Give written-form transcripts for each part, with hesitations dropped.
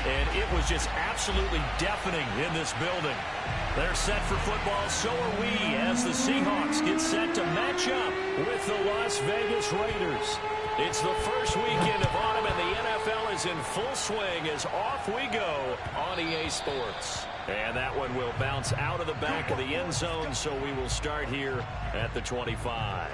and it was just absolutely deafening in this building. They're set for football, so are we, as the Seahawks get set to match up with the Las Vegas Raiders. It's the first weekend of autumn, and the NFL is in full swing as off we go on EA Sports. And that one will bounce out of the back of the end zone, so we will start here at the 25.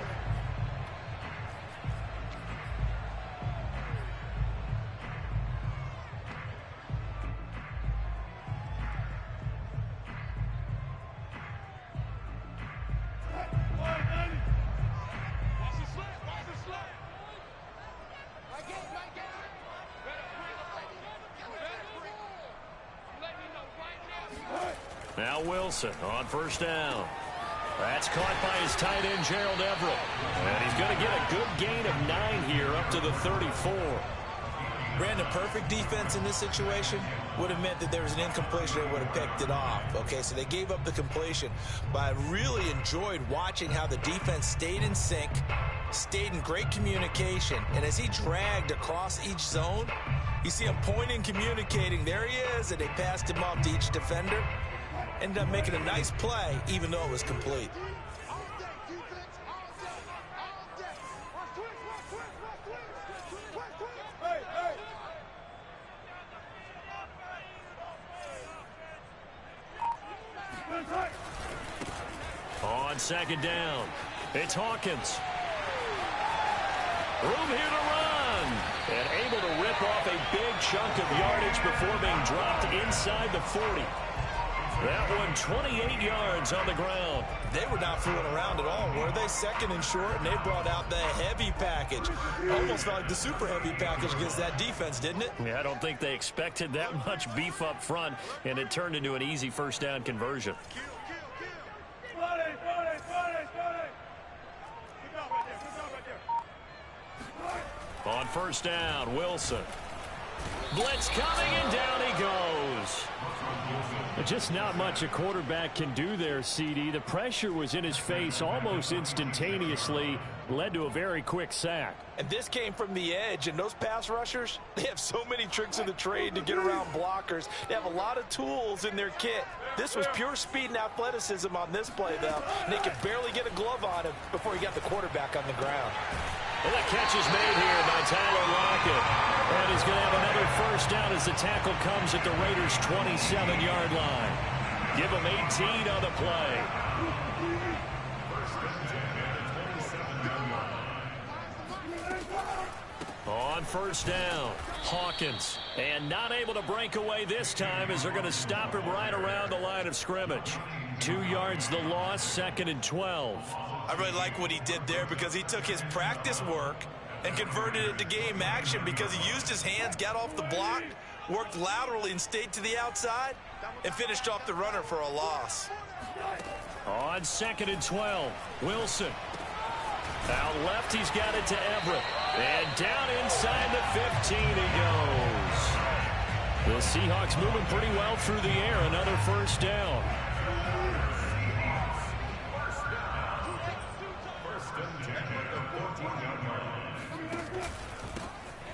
Now Wilson on first down. That's caught by his tight end, Gerald Everett. And he's going to get a good gain of 9 here up to the 34. Brandon, perfect defense in this situation would have meant that there was an incompletion. They would have picked it off. Okay, so they gave up the completion. But I really enjoyed watching how the defense stayed in sync, stayed in great communication. And as he dragged across each zone, you see him pointing, communicating. There he is, and they passed him off to each defender. Ended up making a nice play, even though it was complete. On second down, it's Hawkins. Room here to run. And able to rip off a big chunk of yardage before being dropped inside the 40. That one 28 yards on the ground. They were not fooling around at all, were they? Second and short, and they brought out the heavy package. Almost felt like the super heavy package against that defense, didn't it? Yeah, I don't think they expected that much beef up front, and it turned into an easy first down conversion. On first down, Wilson. Blitz coming, and down he goes. Just not much a quarterback can do there, CD. The pressure was in his face almost instantaneously, led to a very quick sack. And this came from the edge, and those pass rushers, they have so many tricks of the trade to get around blockers. They have a lot of tools in their kit. This was pure speed and athleticism on this play, though, and they could barely get a glove on him before he got the quarterback on the ground. Well, that catch is made here by Tyler Lockett. And he's going to have another first down as the tackle comes at the Raiders' 27-yard line. Give him 18 on the play. On first down, Hawkins. And not able to break away this time as they're going to stop him right around the line of scrimmage. 2 yards the loss, 2nd and 12. I really like what he did there because he took his practice work and converted it to game action because he used his hands, got off the block, worked laterally and stayed to the outside, and finished off the runner for a loss. On 2nd and 12, Wilson. Out left, he's got it to Everett. And down inside the 15 he goes. The Seahawks moving pretty well through the air. Another first down.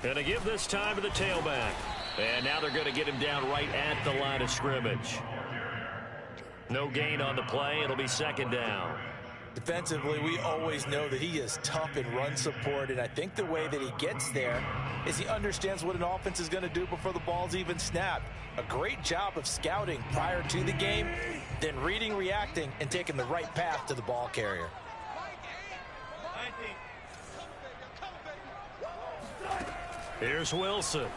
Going to give this time to the tailback. And now they're going to get him down right at the line of scrimmage. No gain on the play. It'll be 2nd down. Defensively, we always know that he is tough in run support, and I think the way that he gets there is he understands what an offense is going to do before the ball's even snapped. A great job of scouting prior to the game, then reading, reacting, and taking the right path to the ball carrier. Here's Wilson.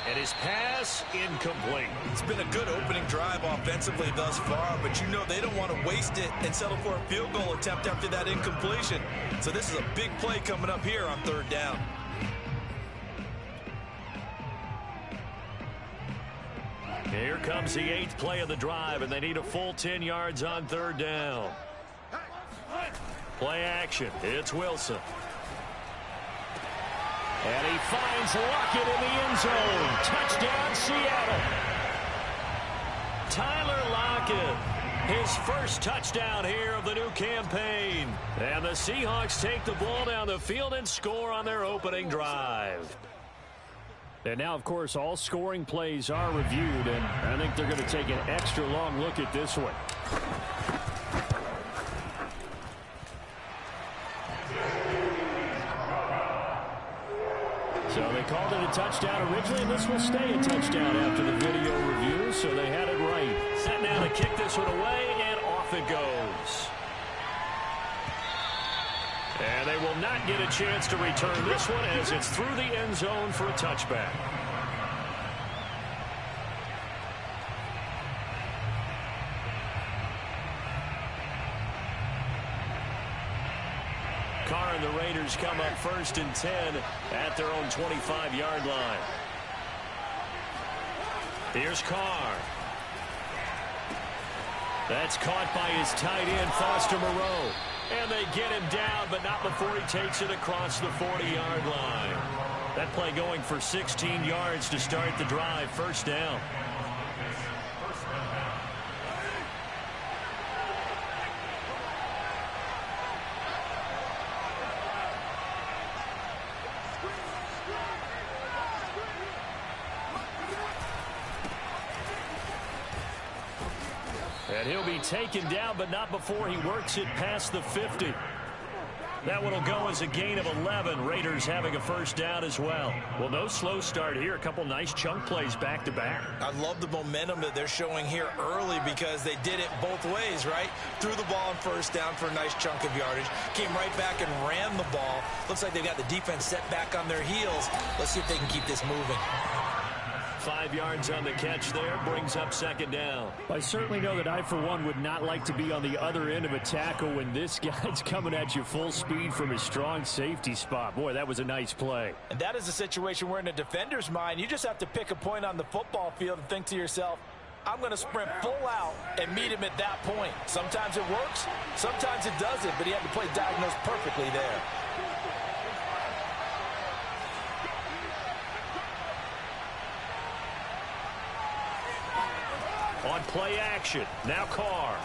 And his pass incomplete. It's been a good opening drive offensively thus far, but you know they don't want to waste it and settle for a field goal attempt after that incompletion. So this is a big play coming up here on 3rd down. Here comes the 8th play of the drive, and they need a full 10 yards on 3rd down. Play action. It's Wilson. And he finds Lockett in the end zone. Touchdown, Seattle. Tyler Lockett His first touchdown here of the new campaign. And the Seahawks take the ball down the field and score on their opening drive. And now, of course, all scoring plays are reviewed, and I think they're going to take an extra long look at this one. So they called it a touchdown originally, and this will stay a touchdown after the video review, so they had it right. Set now to kick this one away, and off it goes. And they will not get a chance to return this one as it's through the end zone for a touchback. Carr and the Raiders come up 1st and 10 at their own 25-yard line. Here's Carr. That's caught by his tight end, Foster Moreau. And they get him down, but not before he takes it across the 40-yard line. That play going for 16 yards to start the drive. First down. And he'll be taken down, but not before he works it past the 50. That one will go as a gain of 11. Raiders having a first down as well. Well, no slow start here. A couple nice chunk plays back-to-back. I love the momentum that they're showing here early because they did it both ways, right? Threw the ball on first down for a nice chunk of yardage. Came right back and ran the ball. Looks like they've got the defense set back on their heels. Let's see if they can keep this moving. 5 yards on the catch there, brings up second down. I certainly know that I, for one, would not like to be on the other end of a tackle when this guy's coming at you full speed from his strong safety spot. Boy, that was a nice play. And that is a situation where in a defender's mind, you just have to pick a point on the football field and think to yourself, I'm going to sprint full out and meet him at that point. Sometimes it works, sometimes it doesn't, but he had the play diagnosed perfectly there. On play action, now Carr.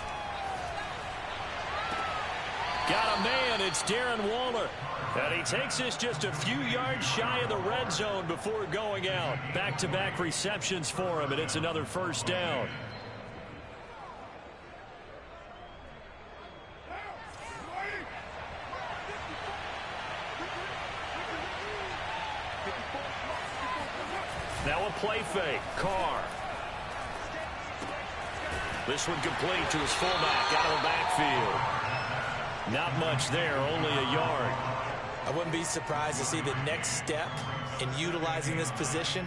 Got a man, it's Darren Waller. And he takes this just a few yards shy of the red zone before going out. Back-to-back receptions for him, and it's another first down. Now a play fake, Carr. This one complete to his fullback out of the backfield. Not much there, only a yard. I wouldn't be surprised to see the next step in utilizing this position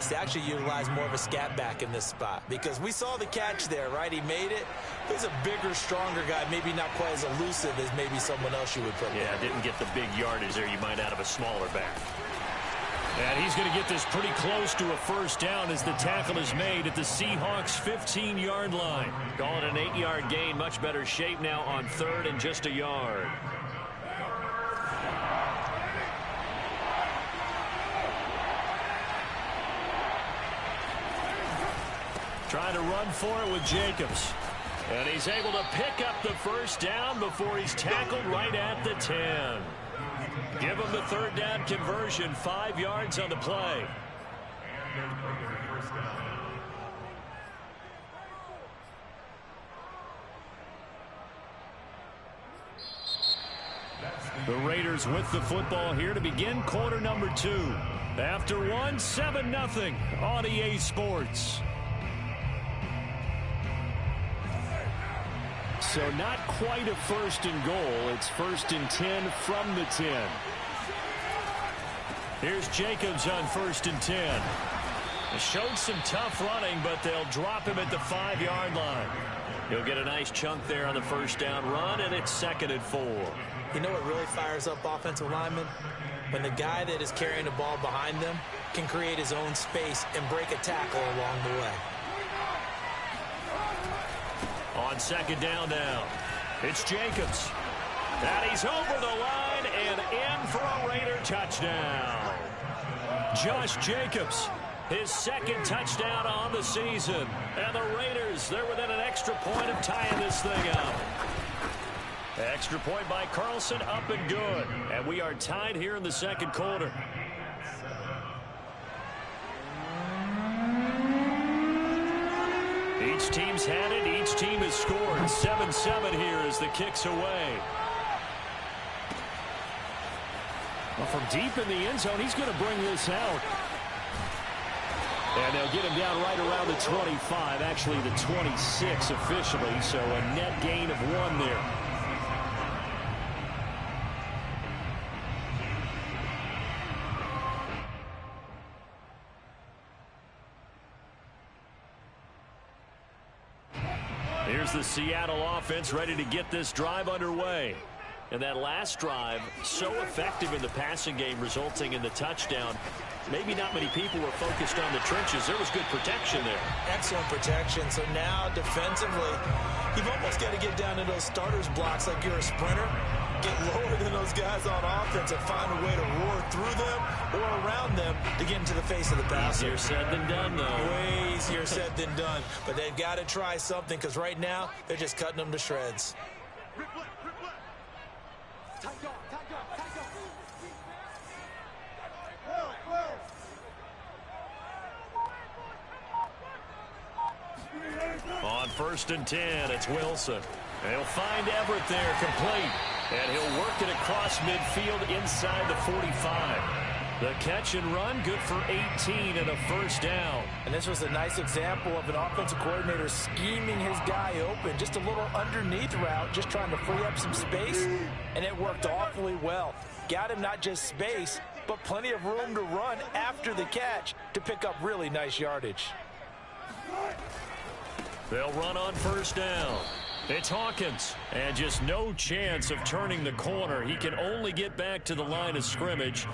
is to actually utilize more of a scat back in this spot. Because we saw the catch there, right? He made it. He's a bigger, stronger guy, maybe not quite as elusive as maybe someone else you would put there. Yeah, didn't get the big yardage there you might out of a smaller back. And he's going to get this pretty close to a first down as the tackle is made at the Seahawks' 15-yard line. Call it an 8-yard gain. Much better shape now on third and just a yard. Trying to run for it with Jacobs. And he's able to pick up the first down before he's tackled right at the 10. Give him the third down conversion, 5 yards on the play. The Raiders with the football here to begin quarter number 2. After one, 7-0 on EA Sports. So not quite a first and goal. It's 1st and 10 from the 10. Here's Jacobs on 1st and 10. He showed some tough running, but they'll drop him at the 5-yard line. He'll get a nice chunk there on the first down run, and it's 2nd and 4. You know what really fires up offensive linemen? When the guy that is carrying the ball behind them can create his own space and break a tackle along the way. On 2nd down now, it's Jacobs. And he's over the line and in for a Raider touchdown. Josh Jacobs His second touchdown on the season. And the Raiders, they're within an extra point of tying this thing up. Extra point by Carlson, up and good. And we are tied here in the second quarter. Each team's had it. Each team has scored. 7-7 here as the kick's away. Well, from deep in the end zone, he's going to bring this out. And they'll get him down right around the 25, actually the 26 officially, so a net gain of 1 there. Here's the Seattle offense ready to get this drive underway. And that last drive, so effective in the passing game, resulting in the touchdown. Maybe not many people were focused on the trenches. There was good protection there. Excellent protection. So now defensively, you've almost got to get down to those starters blocks like you're a sprinter. Get lower than those guys on offense and find a way to roar through them or around them to get into the face of the passer. Easier said than done, though. Way easier said than done. But they've got to try something because right now they're just cutting them to shreds. On 1st and 10, it's Wilson. They'll find Everett there, complete. And he'll work it across midfield inside the 45. The catch and run, good for 18 and a first down. And this was a nice example of an offensive coordinator scheming his guy open. Just a little underneath route, just trying to free up some space. And it worked awfully well. Got him not just space, but plenty of room to run after the catch to pick up really nice yardage. They'll run on 1st down. It's Hawkins, and just no chance of turning the corner. He can only get back to the line of scrimmage.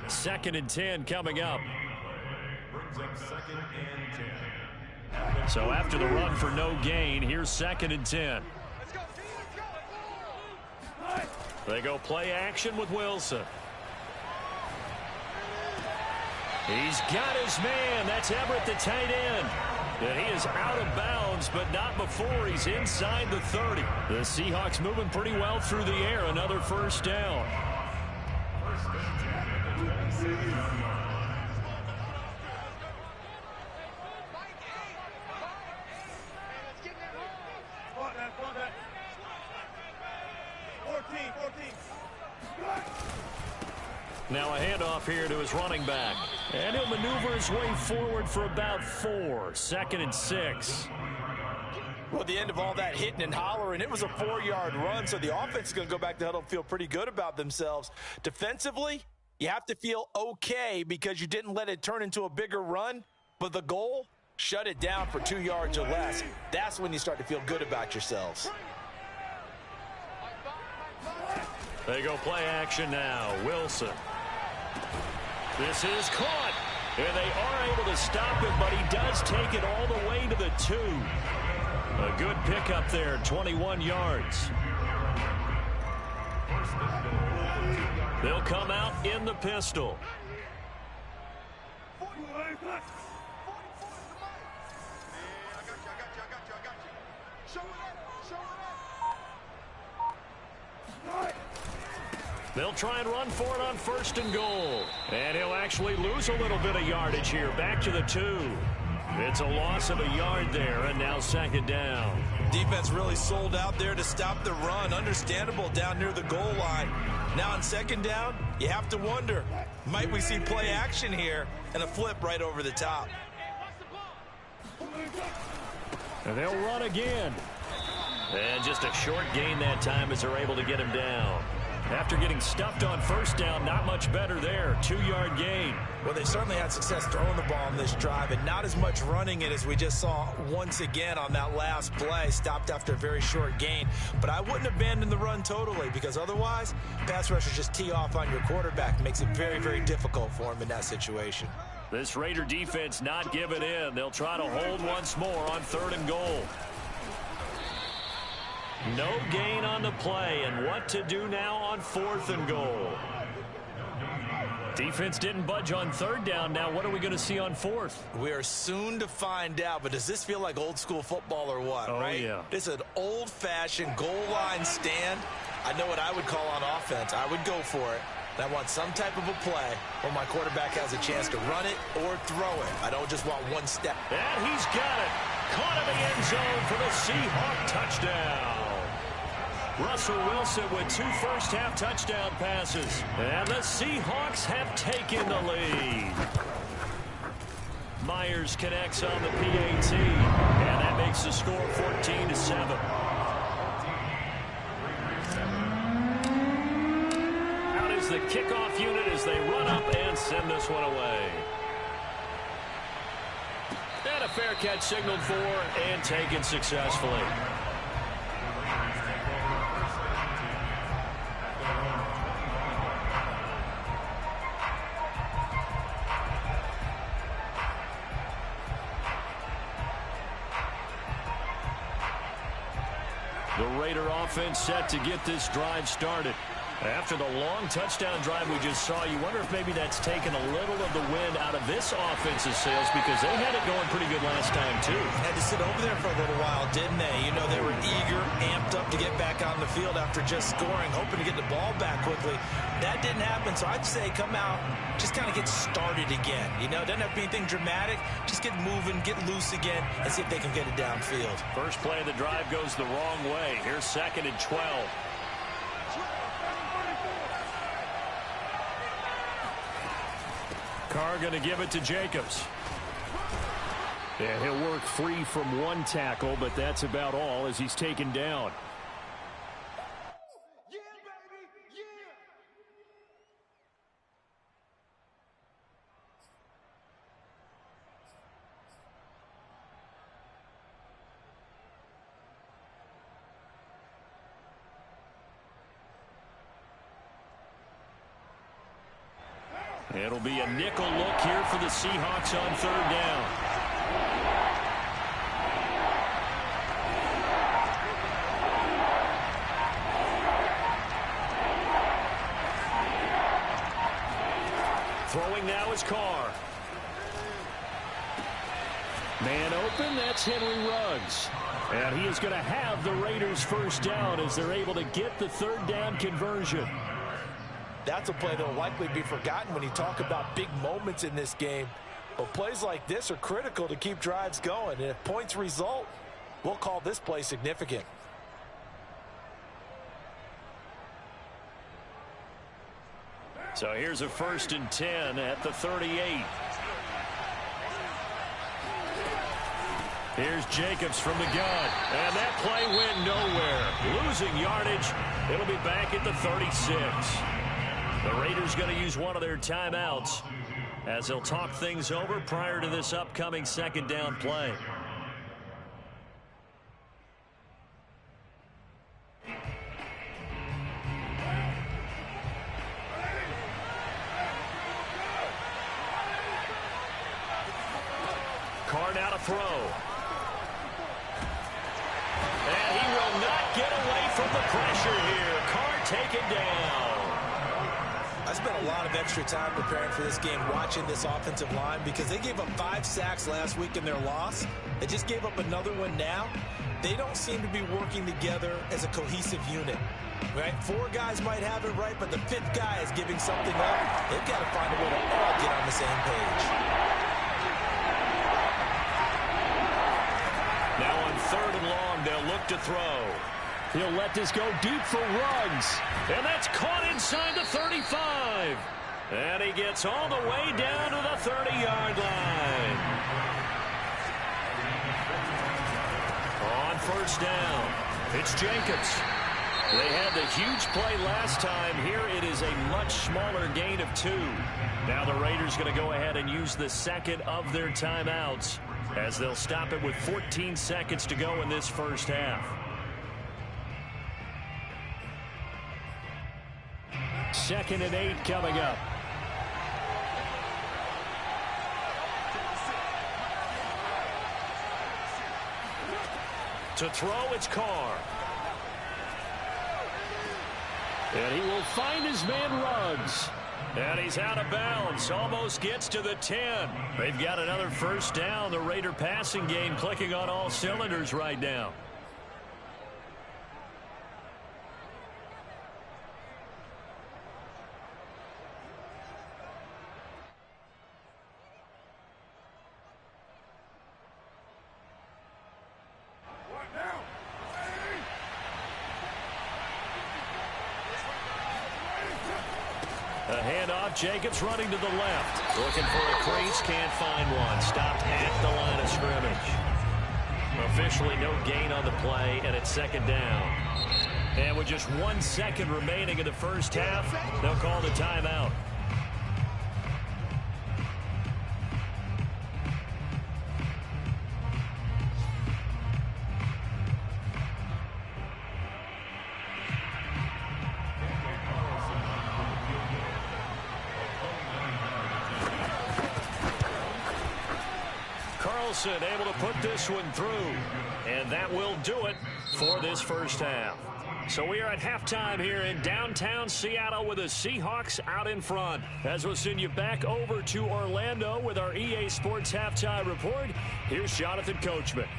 2nd and 10 coming up. So after the run for no gain, here's 2nd and 10. They go play action with Wilson. He's got his man. That's Everett, the tight end. And he is out of bounds, but not before he's inside the 30. The Seahawks moving pretty well through the air. Another first down. Now a handoff here to his running back. And he'll maneuver his way forward for about 4. 2nd and 6. Well, at the end of all that hitting and hollering, it was a 4-yard run, so the offense is going to go back to huddle and feel pretty good about themselves. Defensively, you have to feel okay because you didn't let it turn into a bigger run, but the goal, shut it down for 2 yards or less. That's when you start to feel good about yourselves. They go play action now. Wilson. This is caught. And they are able to stop him, but he does take it all the way to the 2. A good pickup there, 21 yards. They'll come out in the pistol. They'll try and run for it on 1st and goal. And he'll actually lose a little bit of yardage here. Back to the 2. It's a loss of a yard there, and now 2nd down. Defense really sold out there to stop the run. Understandable down near the goal line. Now on 2nd down, you have to wonder, might we see play action here and a flip right over the top? And they'll run again. And just a short gain that time as they're able to get him down. After getting stuffed on 1st down, not much better there. 2-yard gain. Well, they certainly had success throwing the ball on this drive, and not as much running it as we just saw once again on that last play. Stopped after a very short gain. But I wouldn't abandon the run totally, because otherwise, pass rushers just tee off on your quarterback. Makes it very, very difficult for him in that situation. This Raider defense not giving in. They'll try to hold once more on 3rd and goal. No gain on the play, and what to do now on 4th and goal. Defense didn't budge on third down. Now what are we going to see on fourth? We are soon to find out, but does this feel like old school football or what, right? Yeah. This is an old-fashioned goal line stand. I know what I would call on offense. I would go for it. I want some type of a play where my quarterback has a chance to run it or throw it. I don't just want one step. And he's got it. Caught in the end zone for the Seahawk touchdown. Russell Wilson with 2 first-half touchdown passes. And the Seahawks have taken the lead. Myers connects on the PAT. And that makes the score 14-7. Out is the kickoff unit as they run up and send this one away. And a fair catch signaled for and taken successfully. The Raider offense set to get this drive started. After the long touchdown drive we just saw, you wonder if maybe that's taken a little of the wind out of this offense's sails because they had it going pretty good last time, too. Had to sit over there for a little while, didn't they? You know, they were eager, amped up to get back on the field after just scoring, hoping to get the ball back quickly. That didn't happen, so I'd say come out, just kind of get started again. You know, doesn't have to be anything dramatic. Just get moving, get loose again, and see if they can get it downfield. First play of the drive goes the wrong way. Here's 2nd and 12. Carr going to give it to Jacobs. Yeah, he'll work free from one tackle, but that's about all as he's taken down. Yeah, baby, yeah. It'll be a nickel look here for the Seahawks on 3rd down. Throwing now is Carr. Man open, that's Henry Ruggs. And he is going to have the Raiders first down as they're able to get the 3rd down conversion. That's a play that will likely be forgotten when you talk about big moments in this game. But plays like this are critical to keep drives going. And if points result, we'll call this play significant. So here's a 1st and 10 at the 38. Here's Jacobs from the gun. And that play went nowhere. Losing yardage. It'll be back at the 36. The Raiders going to use one of their timeouts as they'll talk things over prior to this upcoming 2nd down play. Carr now to throw. And he will not get away from the pressure here. Carr taken down. I spent a lot of extra time preparing for this game, watching this offensive line, because they gave up 5 sacks last week in their loss. They just gave up another one now. They don't seem to be working together as a cohesive unit. Right? 4 guys might have it right, but the 5th guy is giving something up. They've got to find a way to all get on the same page. Now on 3rd and long, they'll look to throw. He'll let this go deep for Ruggs. And that's caught inside the 35. And he gets all the way down to the 30-yard line. On 1st down, it's Jacobs. They had the huge play last time. Here it is a much smaller gain of 2. Now the Raiders going to go ahead and use the 2nd of their timeouts as they'll stop it with 14 seconds to go in this first half. 2nd and 8 coming up. To throw, it's Carr. And he will find his man Ruggs. And he's out of bounds. Almost gets to the 10. They've got another first down. The Raider passing game clicking on all cylinders right now. A handoff. Jacobs running to the left. Looking for a crease. Can't find one. Stopped at the line of scrimmage. Officially no gain on the play, and it's second down. And with just 1 second remaining in the first half, they'll call the timeout. Able to put this one through, and that will do it for this first half. So we are at halftime here in downtown Seattle with the Seahawks out in front. As we'll send you back over to Orlando with our EA Sports Halftime Report, here's Jonathan Coachman.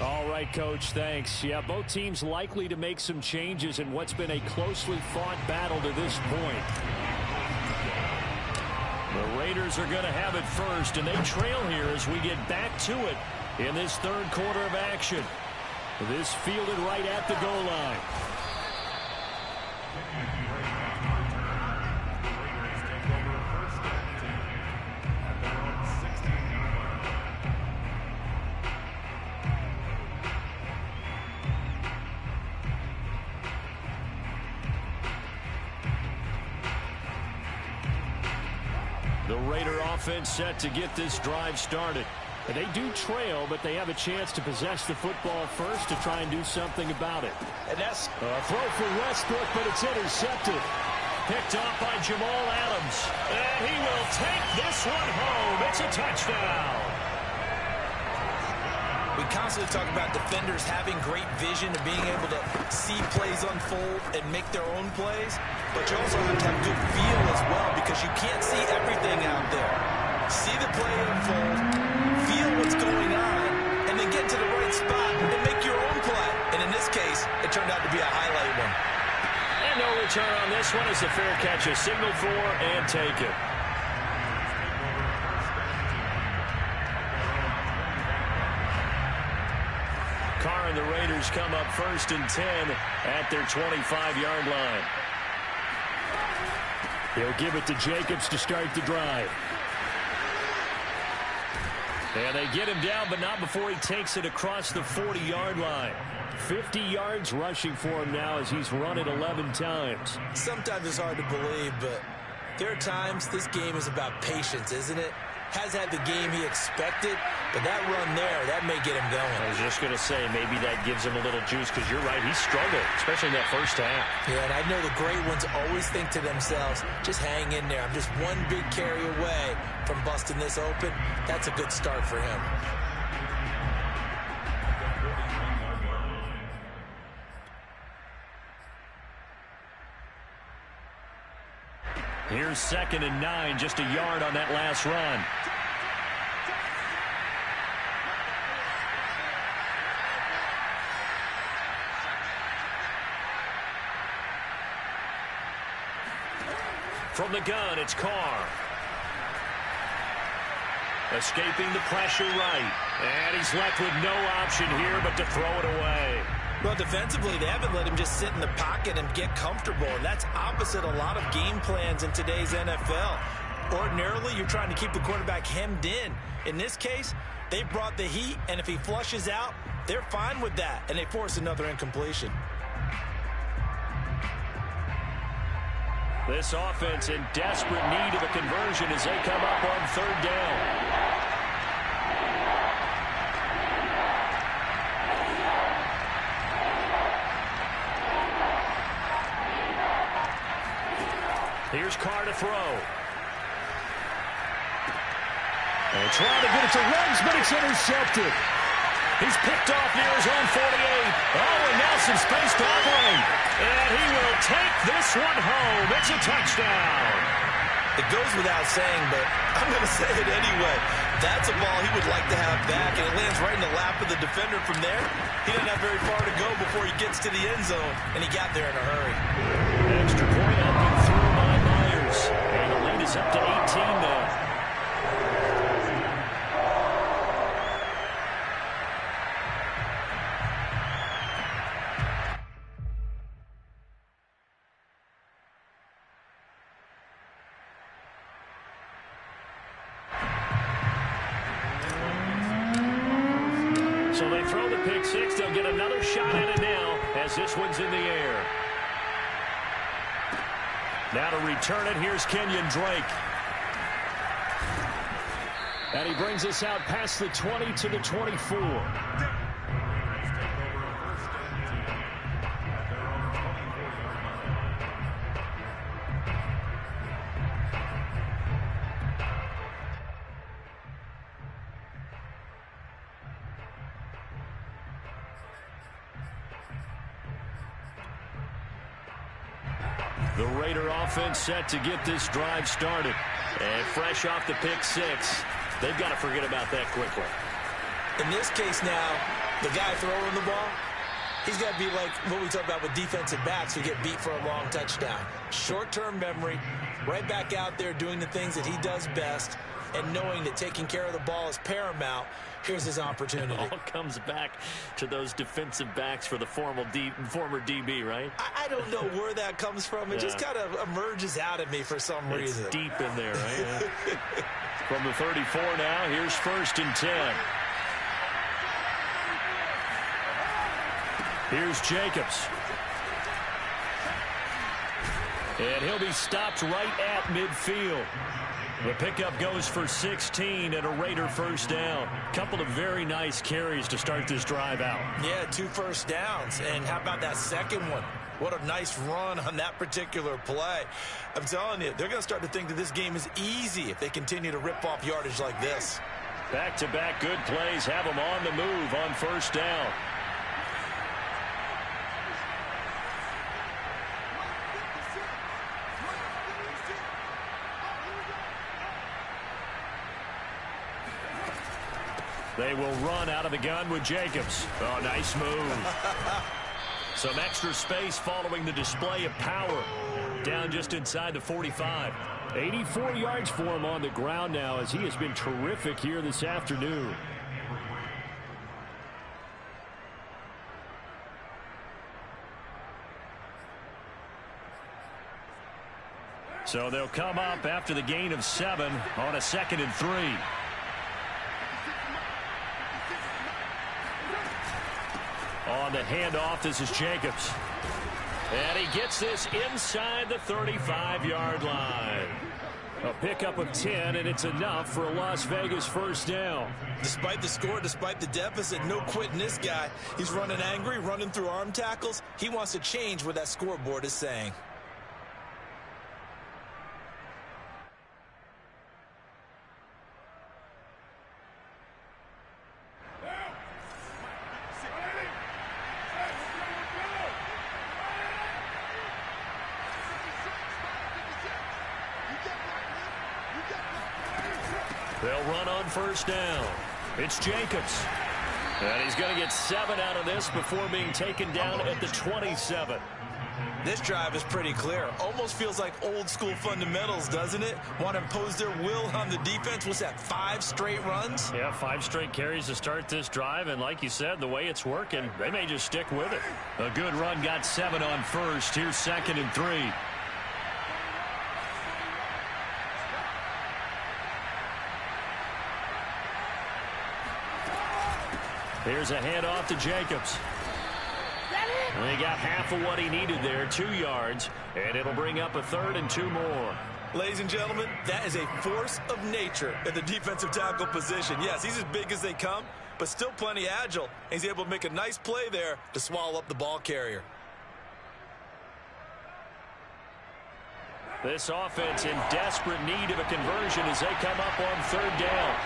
All right, Coach, thanks. Yeah, both teams likely to make some changes in what's been a closely fought battle to this point. The Raiders are going to have it first, and they trail here as we get back to it in this third quarter of action. This fielded right at the goal line. The Raider offense set to get this drive started. They do trail, but they have a chance to possess the football first to try and do something about it. And that's a throw for Westbrook, but it's intercepted. Picked off by Jamal Adams. And he will take this one home. It's a touchdown. We constantly talk about defenders having great vision and being able to see plays unfold and make their own plays. But you also have to have good feel as well, because you can't see everything out there. See the play unfold, feel what's going on, and then get to the right spot and make your own play. And in this case, it turned out to be a highlight one. And no return on this one. As a fair catch is signaled for and taken. Carr and the Raiders come up 1st and 10 at their 25-yard line. He'll give it to Jacobs to start the drive. And they get him down, but not before he takes it across the 40-yard line. 50 yards rushing for him now as he's run it 11 times. Sometimes it's hard to believe, but there are times this game is about patience, isn't it? Has had the game he expected, but that run there, that may get him going. I was just going to say, maybe that gives him a little juice, because you're right, he struggled, especially in that first half. Yeah, and I know the great ones always think to themselves, just hang in there. I'm just one big carry away from busting this open. That's a good start for him. Here's 2nd and 9, just a yard on that last run. From the gun, it's Carr. Escaping the pressure right. And he's left with no option here but to throw it away. Well, defensively, they haven't let him just sit in the pocket and get comfortable, and that's opposite a lot of game plans in today's NFL. Ordinarily, you're trying to keep the quarterback hemmed in. In this case, they brought the heat, and if he flushes out, they're fine with that, and they force another incompletion. This offense in desperate need of a conversion as they come up on 3rd down. Here's Carr to throw. And trying to get it to Ruggs, but it's intercepted. He's picked off near his own 48. Oh, and now some space to operate. And he will take this one home. It's a touchdown. It goes without saying, but I'm going to say it anyway. That's a ball he would like to have back, and it lands right in the lap of the defender from there. He doesn't have very far to go before he gets to the end zone, and he got there in a hurry. Extra point up and through by Myers. And the lead is up to 18 now. So they throw the pick six. They'll get another shot at it now as this one's in the air. Now to return it, here's Kenyon Drake. And he brings us out past the 20 to the 24. The Raider offense set to get this drive started. And fresh off the pick six, they've got to forget about that quickly. In this case now, the guy throwing the ball, he's got to be like what we talk about with defensive backs who get beat for a long touchdown. Short-term memory, right back out there doing the things that he does best, and knowing that taking care of the ball is paramount. Here's his opportunity. It all comes back to those defensive backs for the former DB, right? I don't know where that comes from. It just kind of emerges out of me for some reason. It's deep in there, right? Yeah. From the 34 now, here's 1st and 10. Here's Jacobs. And he'll be stopped right at midfield. The pickup goes for 16 and a Raider first down. Couple of very nice carries to start this drive out. Yeah, 2 first downs. And how about that second one? What a nice run on that particular play. I'm telling you, they're going to start to think that this game is easy if they continue to rip off yardage like this. Back-to-back good plays have them on the move on first down. They will run out of the gun with Jacobs. Oh, nice move. Some extra space following the display of power. Down just inside the 45. 84 yards for him on the ground now as he has been terrific here this afternoon. So they'll come up after the gain of 7 on a 2nd and 3. On the handoff, this is Jacobs. And he gets this inside the 35-yard line. A pickup of 10, and it's enough for a Las Vegas first down. Despite the score, despite the deficit, no quitting this guy. He's running angry, running through arm tackles. He wants to change what that scoreboard is saying. They'll run on first down. It's Jacobs. And he's going to get 7 out of this before being taken down at the 27. This drive is pretty clear. Almost feels like old school fundamentals, doesn't it? Want to impose their will on the defense. What's that, 5 straight runs? Yeah, 5 straight carries to start this drive. And like you said, the way it's working, they may just stick with it. A good run got 7 on first. Here's 2nd and 3. Here's a handoff to Jacobs. And he got half of what he needed there, 2 yards, and it'll bring up a 3rd and 2 more. Ladies and gentlemen, that is a force of nature in the defensive tackle position. Yes, he's as big as they come, but still plenty agile. He's able to make a nice play there to swallow up the ball carrier. This offense in desperate need of a conversion as they come up on 3rd down.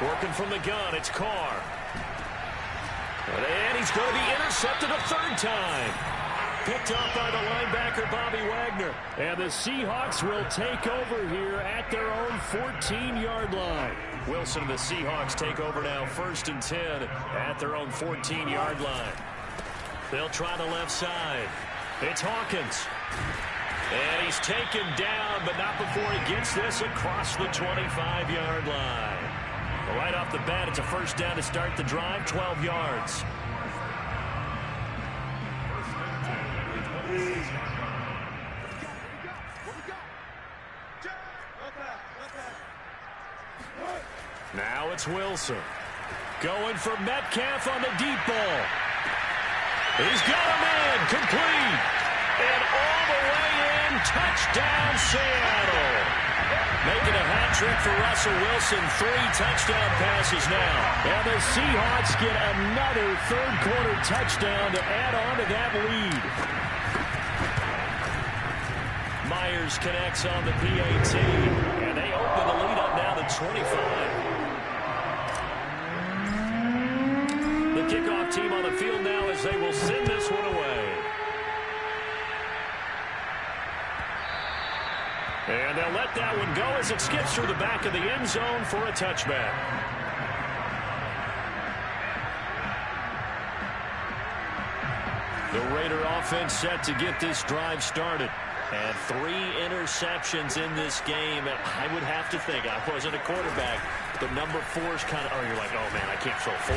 Working from the gun, it's Carr. And he's going to be intercepted a third time. Picked up by the linebacker, Bobby Wagner. And the Seahawks will take over here at their own 14-yard line. Wilson and the Seahawks take over now, 1st and 10 at their own 14-yard line. They'll try the left side. It's Hawkins. And he's taken down, but not before he gets this across the 25-yard line. Right off the bat, it's a first down to start the drive, 12 yards. Now it's Wilson. Going for Metcalf on the deep ball. He's got a man, complete. And all the way in, touchdown Seattle. Making a hat trick for Russell Wilson, 3 touchdown passes now. And the Seahawks get another third-quarter touchdown to add on to that lead. Myers connects on the PAT, and they open the lead up now to 25. The kickoff team on the field now as they will send this one away. And they'll let that one go as it skips through the back of the end zone for a touchback. The Raider offense set to get this drive started. And 3 interceptions in this game. I would have to think, I wasn't a quarterback, but number 4 is kind of, you're like, oh man, I can't throw 4.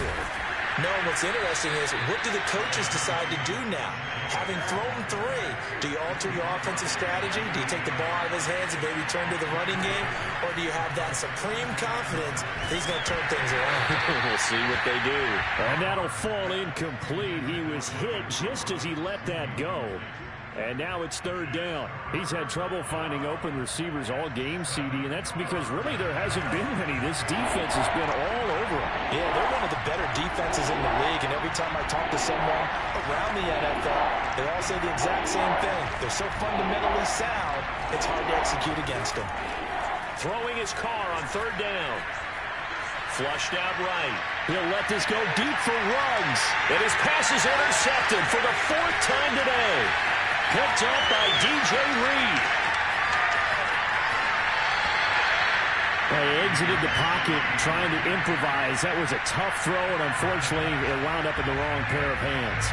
No, what's interesting is, what do the coaches decide to do now? Having thrown 3, do you alter your offensive strategy? Do you take the ball out of his hands and maybe turn to the running game? Or do you have that supreme confidence that he's going to turn things around? We'll see what they do. And that'll fall incomplete. He was hit just as he let that go. And now it's 3rd down. He's had trouble finding open receivers all game, CD, and that's because really there hasn't been many. This defense has been all over them. Yeah, they're one of the better defenses in the league, and every time I talk to someone around the NFL, they all say the exact same thing. They're so fundamentally sound, it's hard to execute against them. Throwing his Carr on 3rd down. Flushed out right. He'll let this go deep for Ruggs. And his pass is intercepted for the 4th time today. Picked up by DJ Reed. They exited the pocket trying to improvise. That was a tough throw, and unfortunately, it wound up in the wrong pair of hands.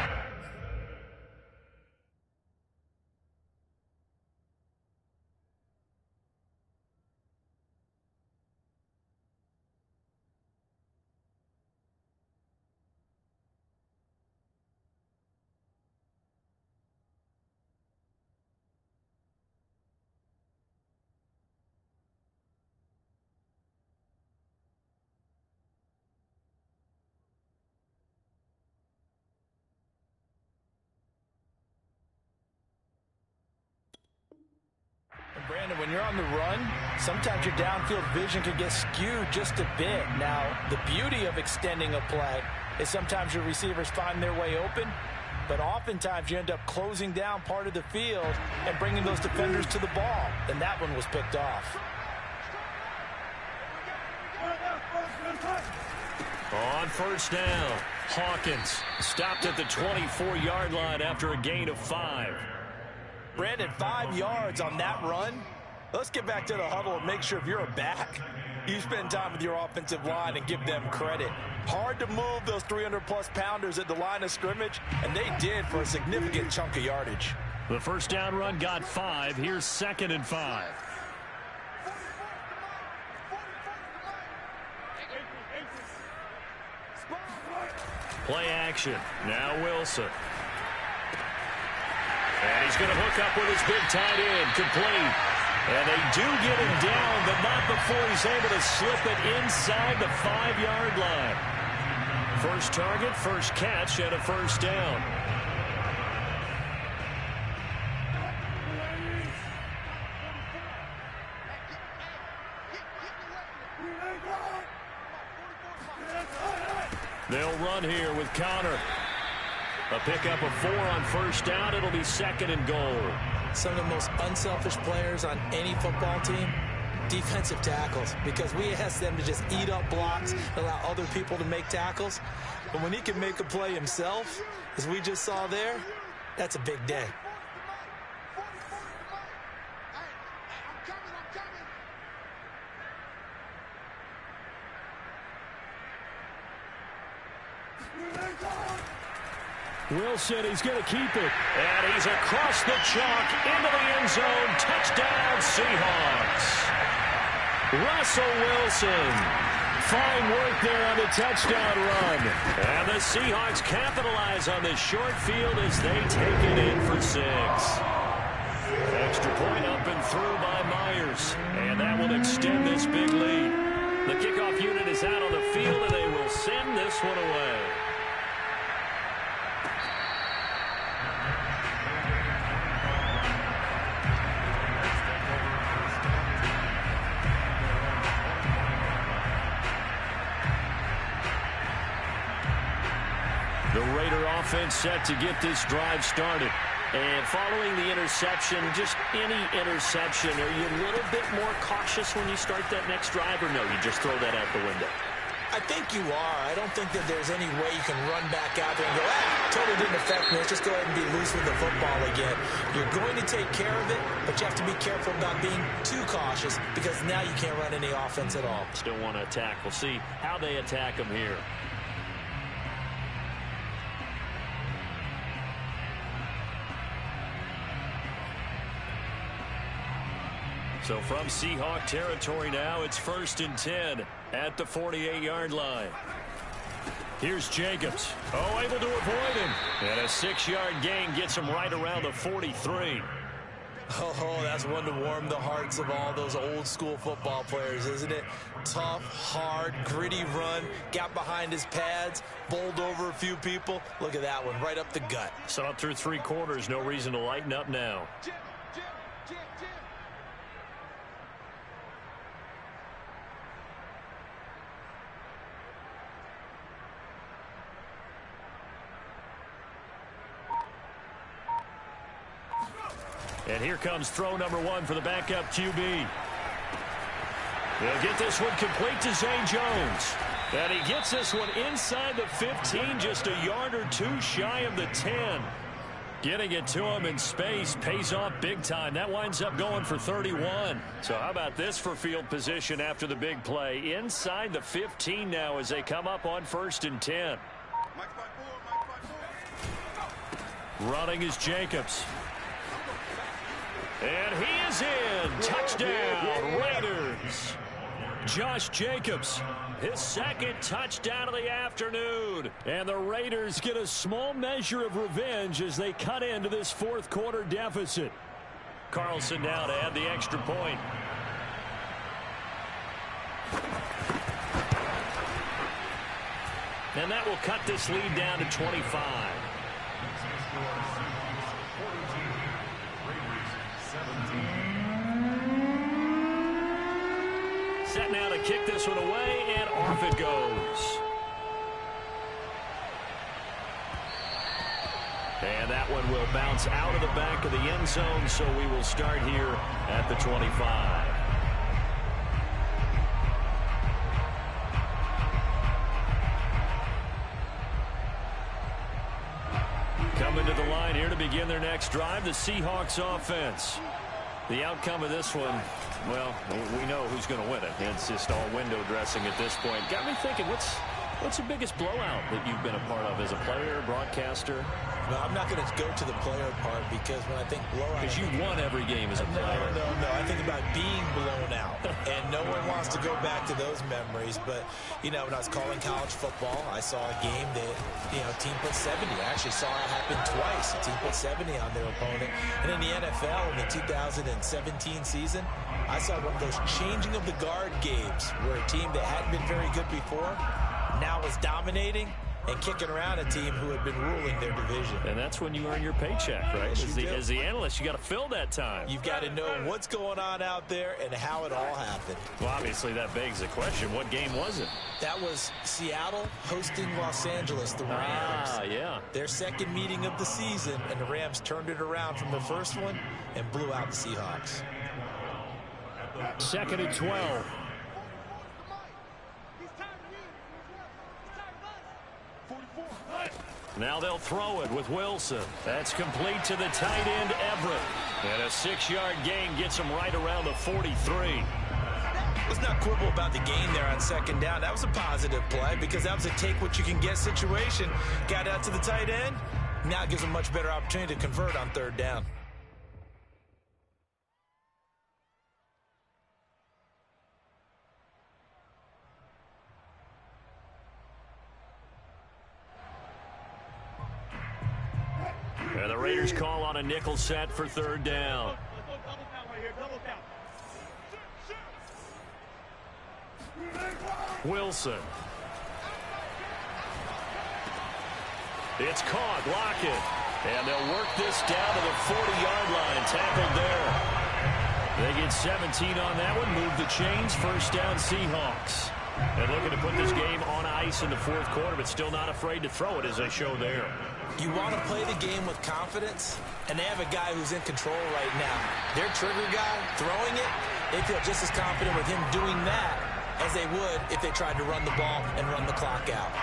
Brandon, when you're on the run, sometimes your downfield vision can get skewed just a bit. Now, the beauty of extending a play is sometimes your receivers find their way open, but oftentimes you end up closing down part of the field and bringing those defenders to the ball, and that one was picked off. On 1st down, Hawkins stopped at the 24-yard line after a gain of 5. Brandon, 5 yards on that run. Let's get back to the huddle and make sure if you're a back, you spend time with your offensive line and give them credit. Hard to move those 300-plus pounders at the line of scrimmage, and they did for a significant chunk of yardage. The 1st down run got 5. Here's 2nd and 5. Play action. Now Wilson. And he's going to hook up with his big tight end, complete. And they do get him down, but not before he's able to slip it inside the 5-yard line. First target, first catch, and a 1st down. They'll run here with Connor. A pickup of 4 on 1st down. It'll be 2nd and goal. Some of the most unselfish players on any football team defensive tackles, because we asked them to just eat up blocks, allow other people to make tackles. But when he can make a play himself, as we just saw there, that's a big day. Wilson, he's going to keep it. And he's across the chalk into the end zone. Touchdown, Seahawks. Russell Wilson. Fine work there on the touchdown run. And the Seahawks capitalize on this short field as they take it in for 6. Extra point up and through by Myers. And that will extend this big lead. The kickoff unit is out on the field, and they will send this one away. The Raider offense set to get this drive started. And following the interception, just any interception, are you a little bit more cautious when you start that next drive, or no, you just throw that out the window? I think you are. I don't think that there's any way you can run back out there and go, totally didn't affect me. Let's just go ahead and be loose with the football again. You're going to take care of it, but you have to be careful about being too cautious, because now you can't run any offense at all. Still want to attack. We'll see how they attack them here. So from Seahawk territory now, it's 1st and 10 at the 48-yard line. Here's Jacobs. Oh, able to avoid him. And a 6-yard gain gets him right around the 43. Oh, that's one to warm the hearts of all those old school football players, isn't it? Tough, hard, gritty run. Got behind his pads, bowled over a few people. Look at that one, right up the gut. So up through 3 quarters, no reason to lighten up now. And here comes throw number 1 for the backup QB. They'll get this one complete to Zay Jones. And he gets this one inside the 15, just a yard or 2 shy of the 10. Getting it to him in space pays off big time. That winds up going for 31. So how about this for field position after the big play? Inside the 15 now as they come up on 1st and 10. Running is Jacobs. And he is in. Touchdown, Raiders. Josh Jacobs, his 2nd touchdown of the afternoon. And the Raiders get a small measure of revenge as they cut into this 4th quarter deficit. Carlson now to add the extra point. And that will cut this lead down to 25. Set now to kick this one away, and off it goes. And that one will bounce out of the back of the end zone, so we will start here at the 25. Coming to the line here to begin their next drive, the Seahawks offense. The outcome of this one, well, we know who's going to win it. It's just all window dressing at this point. Got me thinking, what's the biggest blowout that you've been a part of as a player, broadcaster? No, I'm not going to go to the player part, because when I think blowout... Because you won every game as a player. No. I think about being blown out. And no one wants to go back to those memories. But, you know, when I was calling college football, I saw a game that, you know, a team put 70. I actually saw it happen twice. A team put 70 on their opponent. And in the NFL, in the 2017 season, I saw one of those changing of the guard games where a team that hadn't been very good before now was dominating and kicking around a team who had been ruling their division. And that's when you earn your paycheck, right? Yes, as the analyst, you got to fill that time. You've got to know what's going on out there and how it all happened. Well, obviously, that begs the question, what game was it? That was Seattle hosting Los Angeles, the Rams. Yeah. Their 2nd meeting of the season, and the Rams turned it around from the first one and blew out the Seahawks. 2nd and 12. Now they'll throw it with Wilson. That's complete to the tight end, Everett. And a 6-yard gain gets him right around the 43. Let's not quibble about the gain there on 2nd down. That was a positive play because that was a take-what-you-can-get situation. Got out to the tight end. Now it gives him a much better opportunity to convert on 3rd down. And the Raiders call on a nickel set for 3rd down. Wilson. It's caught. Lockett. And they'll work this down to the 40-yard line. Tackled there. They get 17 on that one. Move the chains. 1st down, Seahawks. And looking to put this game on ice in the 4th quarter, but still not afraid to throw it as they show there. You want to play the game with confidence, and they have a guy who's in control right now. Their trigger guy, throwing it, they feel just as confident with him doing that as they would if they tried to run the ball and run the clock out.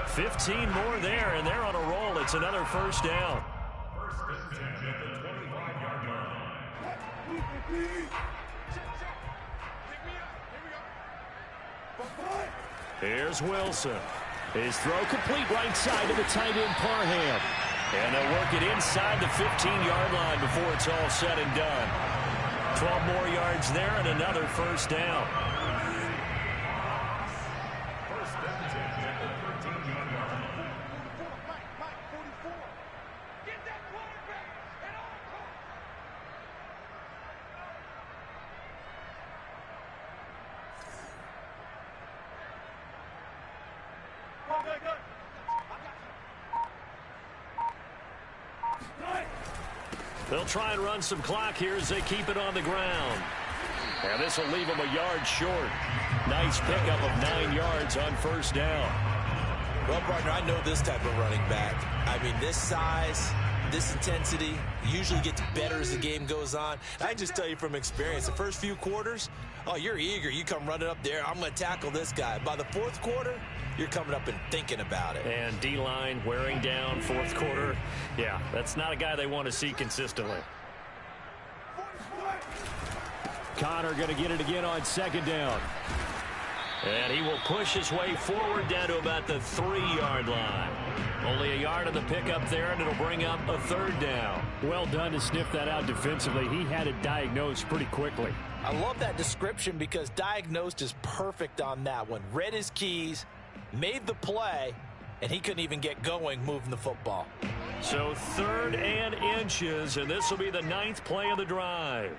15 more there, and they're on a roll. It's another 1st down. Here's Wilson. His throw complete right side to the tight end, Parham. And they'll work it inside the 15-yard line before it's all said and done. 12 more yards there and another 1st down. They'll try and run some clock here as they keep it on the ground. And this will leave them a yard short. Nice pickup of 9 yards on 1st down. Well, partner, I know this type of running back. I mean, this size, this intensity usually gets better as the game goes on. I can just tell you from experience, the first few quarters, oh, you're eager. You come running up there. I'm going to tackle this guy. By the 4th quarter, you're coming up and thinking about it. And D-line wearing down 4th quarter. Yeah, that's not a guy they want to see consistently. Connor going to get it again on 2nd down. And he will push his way forward down to about the 3-yard line. Only a yard of the pickup there, and it'll bring up a 3rd down. Well done to sniff that out defensively. He had it diagnosed pretty quickly. I love that description because diagnosed is perfect on that one. Read his keys, made the play, and he couldn't even get going moving the football. So 3rd and inches, and this will be the 9th play of the drive.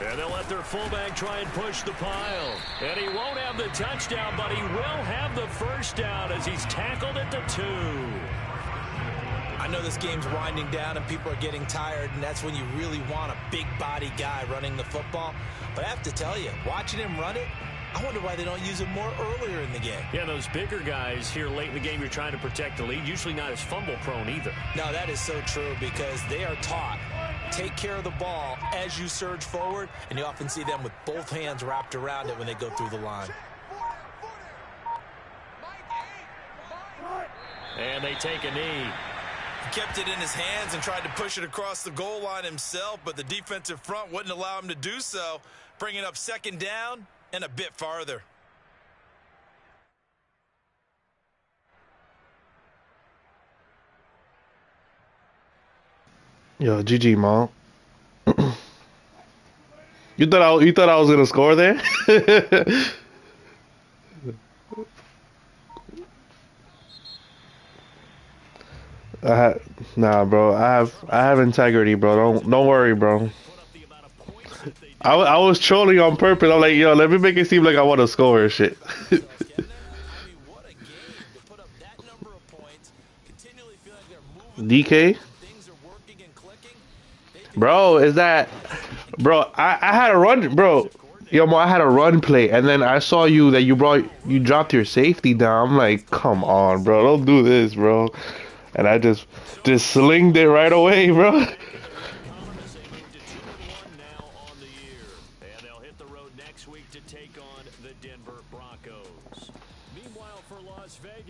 And they'll let their fullback try and push the pile. And he won't have the touchdown, but he will have the 1st down as he's tackled at the 2. I know this game's winding down and people are getting tired, and that's when you really want a big body guy running the football. But I have to tell you, watching him run it, I wonder why they don't use him more earlier in the game. Yeah, those bigger guys here late in the game, you're trying to protect the lead, usually not as fumble prone either. No, that is so true because they are taught. Take care of the ball as you surge forward, and you often see them with both hands wrapped around it when they go through the line. And they take a knee. He kept it in his hands and tried to push it across the goal line himself, but the defensive front wouldn't allow him to do so, bringing up 2nd down and a bit farther. Yo, GG, Mom. You thought I was gonna score there? Nah, bro. I have integrity, bro. Don't worry, bro. I was trolling on purpose. I'm like, yo, let me make it seem like I want to score and shit. DK? Bro, is that... Bro, I had a run... Bro, yo, Mo, I had a run play, and then I saw you dropped your safety down. I'm like, come on, bro. Don't do this, bro. and I just slinged it right away, bro.